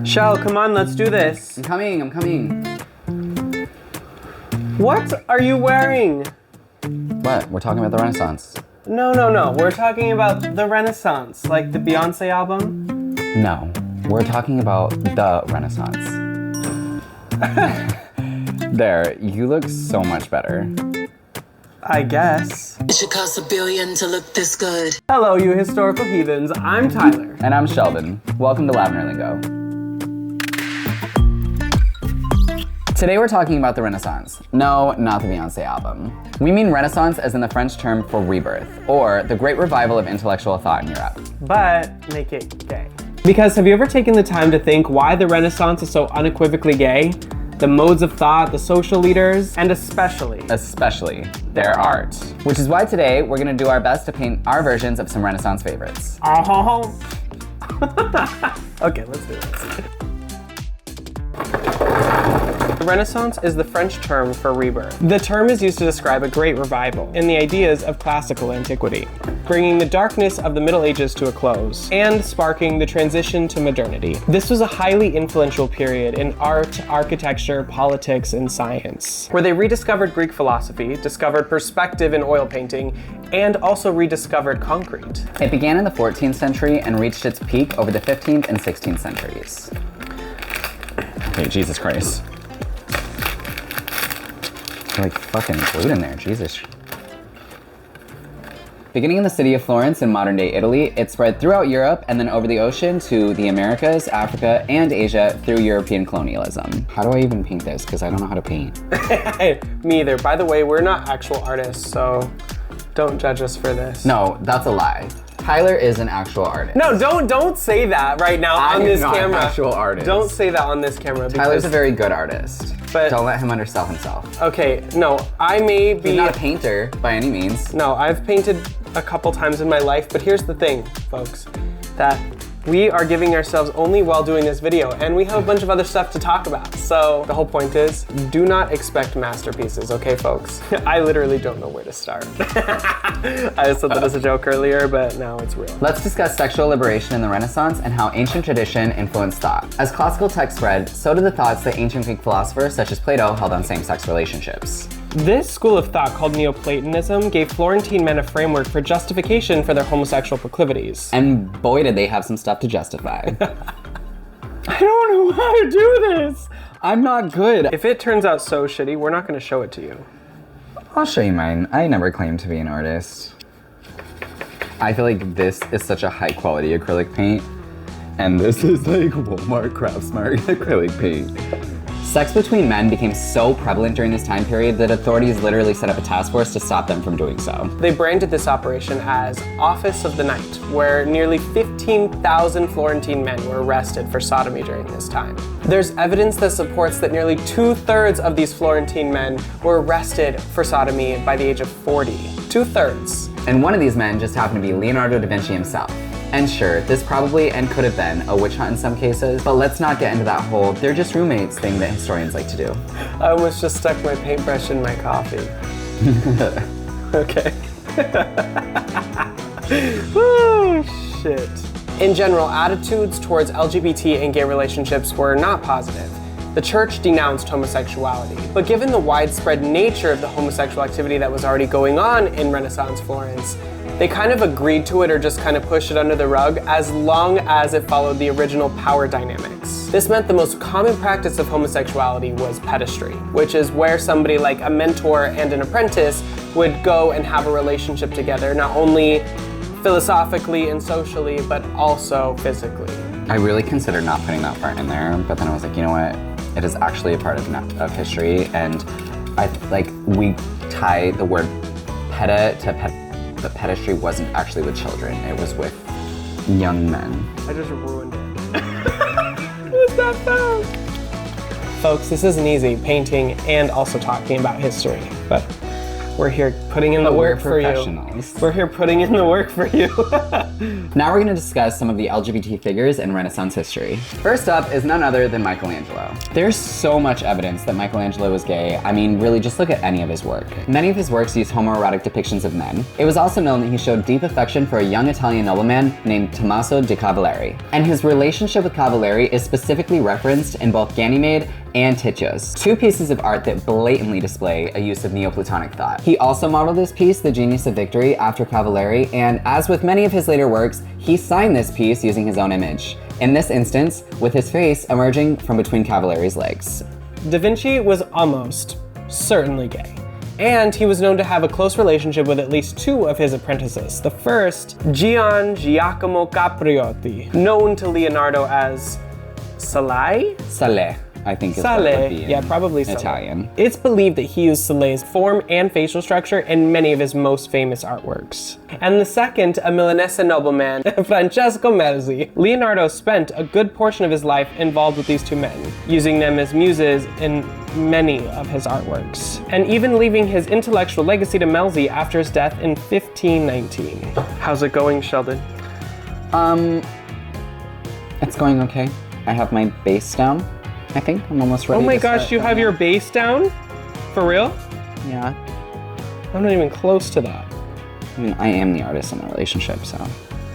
Shell, come on, let's do this. I'm coming. What are you wearing? What? We're talking about the Renaissance. No. We're talking about the Renaissance, like the Beyonce album. No, we're talking about the Renaissance. There, you look so much better. I guess. It should cost $1 billion to look this good. Hello, you historical heathens. I'm Tyler. And I'm Sheldon. Welcome to Lavender Lingo. Today we're talking about the Renaissance. No, not the Beyonce album. We mean Renaissance as in the French term for rebirth, or the great revival of intellectual thought in Europe. But make it gay. Because have you ever taken the time to think why the Renaissance is so unequivocally gay? The modes of thought, the social leaders, and especially their art. Which is why today we're gonna do our best to paint our versions of some Renaissance favorites. Oh. Okay, let's do this. The Renaissance is the French term for rebirth. The term is used to describe a great revival in the ideas of classical antiquity, bringing the darkness of the Middle Ages to a close and sparking the transition to modernity. This was a highly influential period in art, architecture, politics, and science, where they rediscovered Greek philosophy, discovered perspective in oil painting, and also rediscovered concrete. It began in the 14th century and reached its peak over the 15th and 16th centuries. Okay, Jesus Christ. Like fucking glued in there, Jesus. Beginning in the city of Florence in modern-day Italy, it spread throughout Europe and then over the ocean to the Americas, Africa, and Asia through European colonialism. How do I even paint this? Because I don't know how to paint. Me either. By the way, we're not actual artists, so don't judge us for this. No, that's a lie. Tyler is an actual artist. No, don't say that right now on this camera. I'm not an actual artist. Don't say that on this camera. Tyler's a very good artist. But don't let him undersell himself. Okay, no, I may be... He's not a painter by any means. No, I've painted a couple times in my life, but here's the thing, folks, that we are giving ourselves only while doing this video, and we have a bunch of other stuff to talk about. So the whole point is, do not expect masterpieces, okay, folks? I literally don't know where to start. I said that as a joke earlier, but now it's real. Let's discuss sexual liberation in the Renaissance and how ancient tradition influenced thought. As classical texts spread, so did the thoughts that ancient Greek philosophers such as Plato held on same-sex relationships. This school of thought, called Neoplatonism, gave Florentine men a framework for justification for their homosexual proclivities. And boy, did they have some stuff to justify. I don't know how to do this! I'm not good. If it turns out so shitty, we're not gonna show it to you. I'll show you mine. I never claimed to be an artist. I feel like this is such a high quality acrylic paint, and this is like Walmart Craftsmart acrylic paint. Sex between men became so prevalent during this time period that authorities literally set up a task force to stop them from doing so. They branded this operation as Office of the Night, where nearly 15,000 Florentine men were arrested for sodomy during this time. There's evidence that supports that nearly 2/3 of these Florentine men were arrested for sodomy by the age of 40. 2/3. And one of these men just happened to be Leonardo da Vinci himself. And sure, this probably and could have been a witch hunt in some cases, but let's not get into that whole they're just roommates thing that historians like to do. I almost just stuck my paintbrush in my coffee. Okay. Oh, shit. In general, attitudes towards LGBT and gay relationships were not positive. The church denounced homosexuality, but given the widespread nature of the homosexual activity that was already going on in Renaissance Florence, they kind of agreed to it or just kind of pushed it under the rug as long as it followed the original power dynamics. This meant the most common practice of homosexuality was pedestry, which is where somebody like a mentor and an apprentice would go and have a relationship together, not only philosophically and socially, but also physically. I really considered not putting that part in there, but then I was like, you know what? It is actually a part of history, and we tie the word peda to but pedestry wasn't actually with children, it was with young men. I just ruined it. It was that fast. Folks, this isn't easy, painting and also talking about history, but We're here putting in the work for you. Professionals. We're here putting in the work for you. Now we're going to discuss some of the LGBT figures in Renaissance history. First up is none other than Michelangelo. There's so much evidence that Michelangelo was gay. I mean, really, just look at any of his work. Many of his works use homoerotic depictions of men. It was also known that he showed deep affection for a young Italian nobleman named Tommaso di Cavalieri. And his relationship with Cavalieri is specifically referenced in both Ganymede and Titius, two pieces of art that blatantly display a use of Neoplatonic thought. He also modeled this piece, The Genius of Victory, after Cavalieri, and as with many of his later works, he signed this piece using his own image. In this instance, with his face emerging from between Cavalieri's legs. Da Vinci was almost certainly gay. And he was known to have a close relationship with at least two of his apprentices. The first, Gian Giacomo Capriotti, known to Leonardo as Salai? Salé, I think is what it would be in yeah, probably Salé. Italian. It's believed that he used Salé's form and facial structure in many of his most famous artworks. And the second, a Milanese nobleman, Francesco Merzi. Leonardo spent a good portion of his life involved with these two men, using them as muses in many of his artworks, and even leaving his intellectual legacy to Melzi after his death in 1519. How's it going, Sheldon? It's going okay. I have my base down. I think I'm almost ready. Oh my to gosh, start you have your base down? For real? Yeah. I'm not even close to that. I mean, I am the artist in the relationship, so.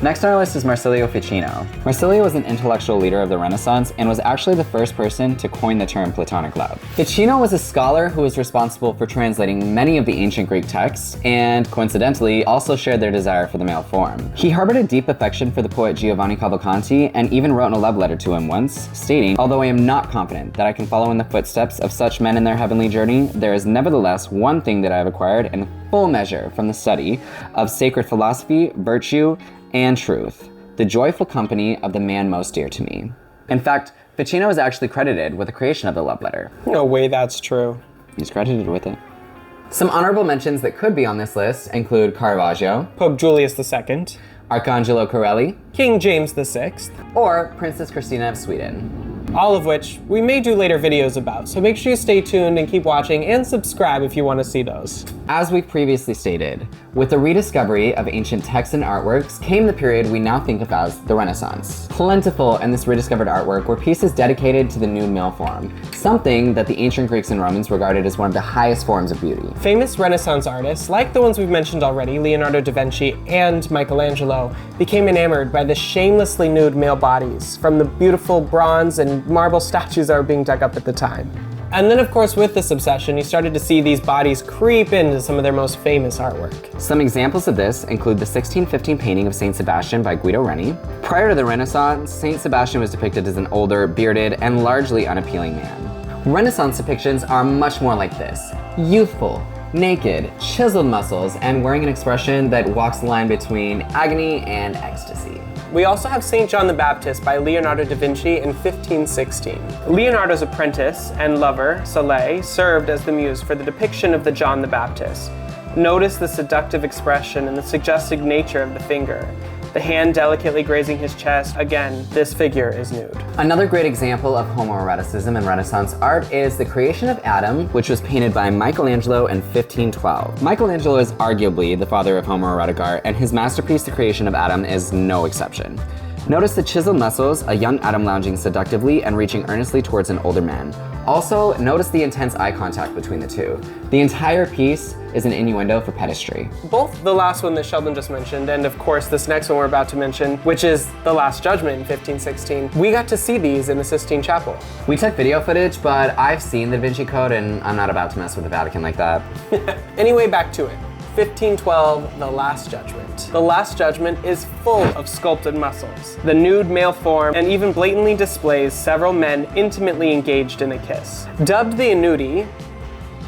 Next on our list is Marsilio Ficino. Marsilio was an intellectual leader of the Renaissance and was actually the first person to coin the term Platonic love. Ficino was a scholar who was responsible for translating many of the ancient Greek texts and, coincidentally, also shared their desire for the male form. He harbored a deep affection for the poet Giovanni Cavalcanti and even wrote a love letter to him once, stating, "Although I am not confident that I can follow in the footsteps of such men in their heavenly journey, there is nevertheless one thing that I have acquired in full measure from the study of sacred philosophy, virtue, and truth, the joyful company of the man most dear to me." In fact, Ficino is actually credited with the creation of the love letter. No way that's true. He's credited with it. Some honorable mentions that could be on this list include Caravaggio, Pope Julius II, Arcangelo Corelli, King James VI, or Princess Christina of Sweden. all of which we may do later videos about, so make sure you stay tuned and keep watching and subscribe if you want to see those. As we previously stated, with the rediscovery of ancient texts and artworks came the period we now think of as the Renaissance. Plentiful in this rediscovered artwork were pieces dedicated to the nude male form, something that the ancient Greeks and Romans regarded as one of the highest forms of beauty. Famous Renaissance artists, like the ones we've mentioned already, Leonardo da Vinci and Michelangelo, became enamored by the shamelessly nude male bodies from the beautiful bronze and marble statues that were being dug up at the time. And then, of course, with this obsession, you started to see these bodies creep into some of their most famous artwork. Some examples of this include the 1615 painting of Saint Sebastian by Guido Reni. Prior to the Renaissance, Saint Sebastian was depicted as an older, bearded, and largely unappealing man. Renaissance depictions are much more like this: youthful, naked, chiseled muscles, and wearing an expression that walks the line between agony and ecstasy. We also have St. John the Baptist by Leonardo da Vinci in 1516. Leonardo's apprentice and lover, Salé, served as the muse for the depiction of the John the Baptist. Notice the seductive expression and the suggestive nature of the finger. The hand delicately grazing his chest. Again, this figure is nude. Another great example of homoeroticism in Renaissance art is the creation of Adam, which was painted by Michelangelo in 1512. Michelangelo is arguably the father of homoerotic art, and his masterpiece, The Creation of Adam, is no exception. Notice the chiseled muscles, a young Adam lounging seductively and reaching earnestly towards an older man. Also, notice the intense eye contact between the two. The entire piece is an innuendo for pedestry. Both the last one that Sheldon just mentioned, and of course this next one we're about to mention, which is The Last Judgment in 1516, we got to see these in the Sistine Chapel. We took video footage, but I've seen the Da Vinci Code and I'm not about to mess with the Vatican like that. Anyway, back to it. 1512, The Last Judgment. The Last Judgment is full of sculpted muscles, the nude male form, and even blatantly displays several men intimately engaged in a kiss. Dubbed the Nudi,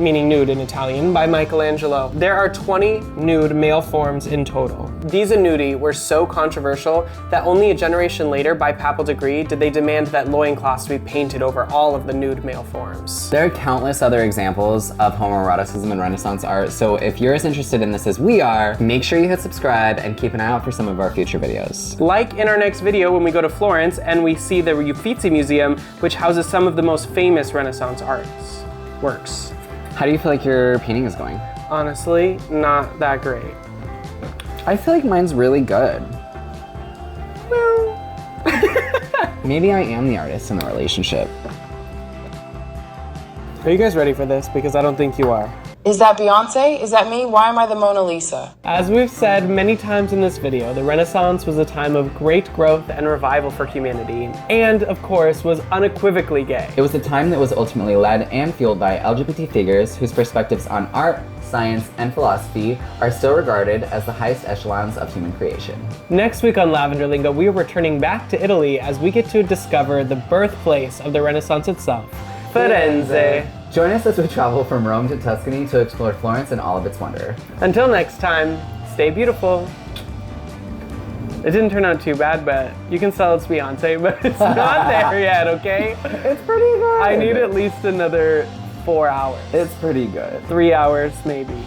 meaning nude in Italian, by Michelangelo, there are 20 nude male forms in total. These Nudi were so controversial that only a generation later, by papal decree, did they demand that loincloths be painted over all of the nude male forms. There are countless other examples of homoeroticism in Renaissance art, so if you're as interested in this as we are, make sure you hit subscribe and keep an eye out for some of our future videos. Like in our next video when we go to Florence and we see the Uffizi Museum, which houses some of the most famous Renaissance works. How do you feel like your painting is going? honestly, not that great. I feel like mine's really good. Maybe I am the artist in the relationship. Are you guys ready for this? Because I don't think you are. Is that Beyonce? Is that me? Why am I the Mona Lisa? As we've said many times in this video, the Renaissance was a time of great growth and revival for humanity, and of course was unequivocally gay. It was a time that was ultimately led and fueled by LGBT figures whose perspectives on art, science, and philosophy are still regarded as the highest echelons of human creation. Next week on Lavender Lingo, we are returning back to Italy as we get to discover the birthplace of the Renaissance itself, Firenze. Join us as we travel from Rome to Tuscany to explore Florence and all of its wonder. Until next time, stay beautiful. It didn't turn out too bad, but you can sell it's Beyonce, but it's not there yet, okay? It's pretty good. I need at least another 4 hours. It's pretty good. 3 hours, maybe.